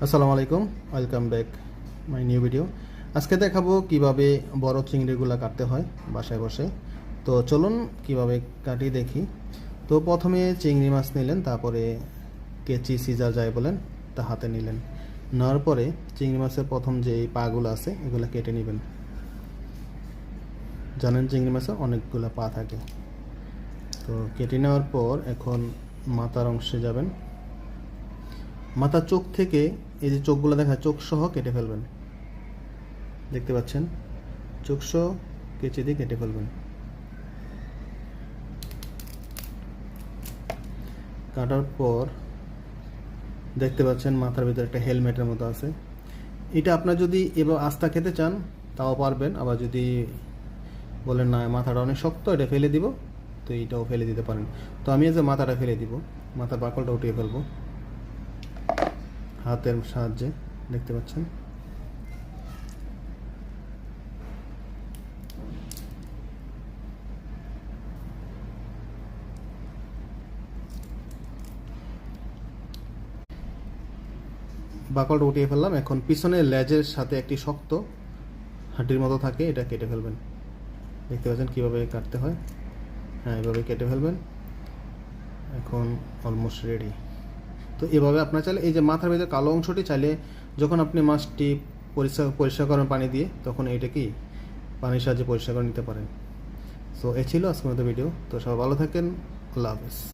আসসালামু আলাইকুম, welcome back my new video. আজকে দেখাবো কিভাবে বড় চিংড়িগুলো কাটতে হয় বাসায় বসে। তো চলুন কিভাবে কাটি দেখি। তো প্রথমে চিংড়ি মাছ নিলেন, তারপরে কেচি সিজার যায় বলেন তা হাতে নিলেন। নেওয়ার পরে চিংড়ি মাছের প্রথম যে পাগুলো আছে এগুলো কেটে নেবেন। জানেন চিংড়ি মাছের অনেকগুলো পা থাকে। তো কেটে নেওয়ার পর এখন মাথার অংশে যাবেন। মাথার চোখ থেকে এই যে চোখগুলো দেখা, চোখ সহ কেটে ফেলবেন। দেখতে পাচ্ছেন, চোখ সহ কেচি দিয়ে কেটে ফেলবেন। কাটার পর দেখতে পাচ্ছেন মাথার ভিতরে একটা হেলমেটের মতো আছে। এটা আপনার যদি এবার আস্তা খেতে চান তাও পারবেন, আবার যদি বলেন না মাথাটা অনেক শক্ত এটা ফেলে দিব, তো এইটাও ফেলে দিতে পারেন। তো আমি এই যে মাথাটা ফেলে দিব, মাথার বাকলটা উঠিয়ে ফেলবো হাতের সাহায্যে। দেখতে পাচ্ছেন, বাকলটা উঠিয়ে ফেললাম। এখন পিছনের লেজের সাথে একটি শক্ত হাড্ডির মতো থাকে, এটা কেটে ফেলবেন। দেখতে পাচ্ছেন কীভাবে কাটতে হয়। হ্যাঁ, এভাবে কেটে ফেলবেন। এখন অলমোস্ট রেডি। তো এভাবে আপনার চাইলে এই যে মাথার ভিতরে কালো অংশটি চাইলে যখন আপনি মাছটি পরিষ্কার করেন পানি দিয়ে, তখন এইটা কি পানির সাহায্যে পরিষ্কার করে নিতে পারেন। সো এ ছিল আজকের মতো ভিডিও। তো সবাই ভালো থাকেন, আল্লাহ হাফেজ।